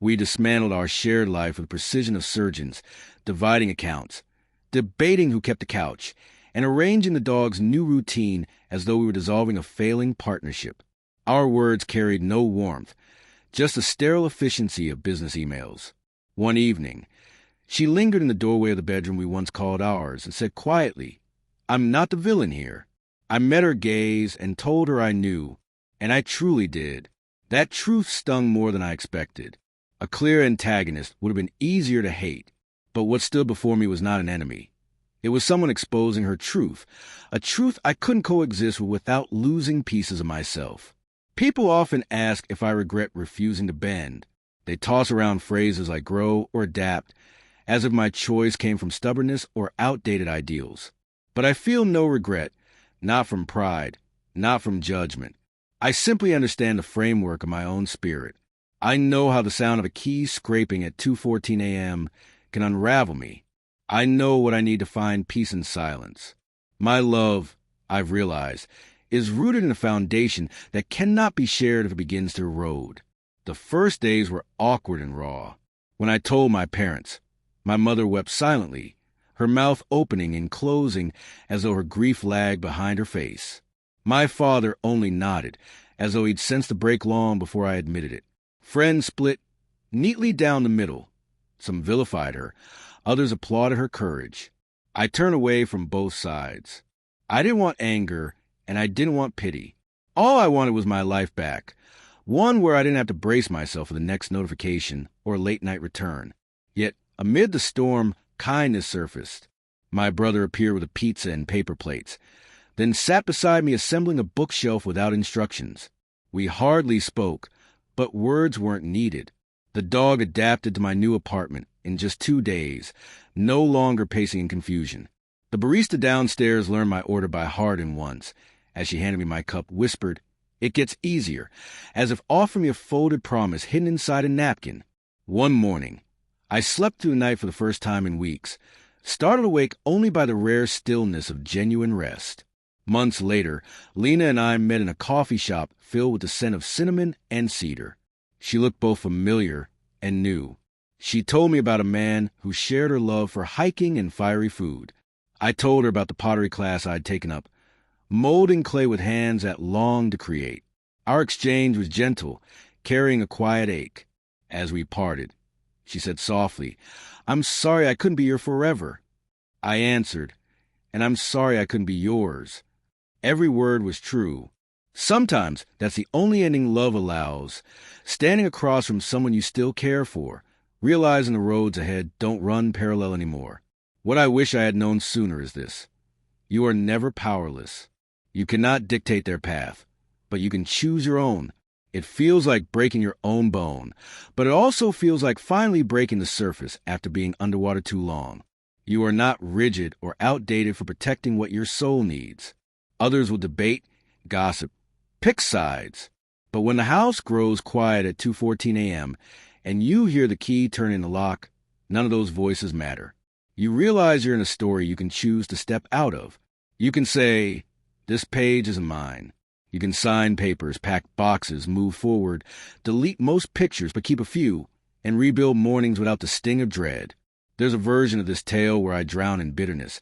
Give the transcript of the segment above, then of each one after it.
We dismantled our shared life with the precision of surgeons, dividing accounts, debating who kept the couch, and arranging the dog's new routine as though we were dissolving a failing partnership. Our words carried no warmth, just the sterile efficiency of business emails. One evening, she lingered in the doorway of the bedroom we once called ours and said quietly, "I'm not the villain here." I met her gaze and told her I knew, and I truly did. That truth stung more than I expected. A clear antagonist would have been easier to hate, but what stood before me was not an enemy. It was someone exposing her truth, a truth I couldn't coexist with without losing pieces of myself. People often ask if I regret refusing to bend. They toss around phrases like grow or adapt, as if my choice came from stubbornness or outdated ideals. But I feel no regret, not from pride, not from judgment. I simply understand the framework of my own spirit. I know how the sound of a key scraping at 2:14 a.m. can unravel me. I know what I need to find peace in silence. My love, I've realized, is rooted in a foundation that cannot be shared if it begins to erode. The first days were awkward and raw. When I told my parents, my mother wept silently, her mouth opening and closing as though her grief lagged behind her face. My father only nodded, as though he'd sensed the break long before I admitted it. Friends split neatly down the middle. Some vilified her, others applauded her courage. I turned away from both sides. I didn't want anger, and I didn't want pity. All I wanted was my life back, one where I didn't have to brace myself for the next notification or late-night return. Yet, amid the storm, kindness surfaced. My brother appeared with a pizza and paper plates, then sat beside me assembling a bookshelf without instructions. We hardly spoke, but words weren't needed. The dog adapted to my new apartment in just 2 days, no longer pacing in confusion. The barista downstairs learned my order by heart and once, as she handed me my cup, whispered, "It gets easier," as if offering me a folded promise hidden inside a napkin. One morning, I slept through the night for the first time in weeks, startled awake only by the rare stillness of genuine rest. Months later, Lena and I met in a coffee shop filled with the scent of cinnamon and cedar. She looked both familiar and new. She told me about a man who shared her love for hiking and fiery food. I told her about the pottery class I'd taken up, molding clay with hands that longed to create. Our exchange was gentle, carrying a quiet ache. As we parted, she said softly, "I'm sorry I couldn't be your forever." I answered, "And I'm sorry I couldn't be yours." Every word was true. Sometimes that's the only ending love allows, standing across from someone you still care for, realizing the roads ahead don't run parallel anymore. What I wish I had known sooner is this: you are never powerless. You cannot dictate their path, but you can choose your own. It feels like breaking your own bone, but it also feels like finally breaking the surface after being underwater too long. You are not rigid or outdated for protecting what your soul needs. Others will debate, gossip, pick sides. But when the house grows quiet at 2:14 a.m. and you hear the key turn in the lock, none of those voices matter. You realize you're in a story you can choose to step out of. You can say, "This page isn't mine." You can sign papers, pack boxes, move forward, delete most pictures but keep a few, and rebuild mornings without the sting of dread. There's a version of this tale where I drown in bitterness,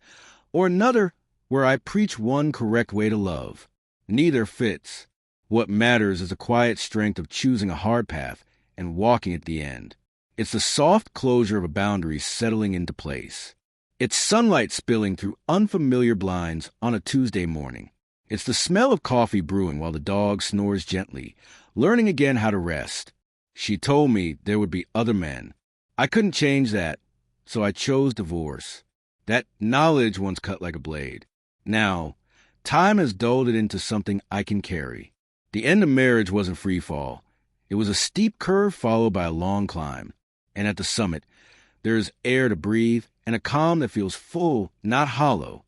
or another where I preach one correct way to love. Neither fits. What matters is the quiet strength of choosing a hard path and walking at the end. It's the soft closure of a boundary settling into place. It's sunlight spilling through unfamiliar blinds on a Tuesday morning. It's the smell of coffee brewing while the dog snores gently, learning again how to rest. She told me there would be other men. I couldn't change that, so I chose divorce. That knowledge once cut like a blade. Now, time has dulled it into something I can carry. The end of marriage wasn't free fall. It was a steep curve followed by a long climb. And at the summit, there is air to breathe and a calm that feels full, not hollow.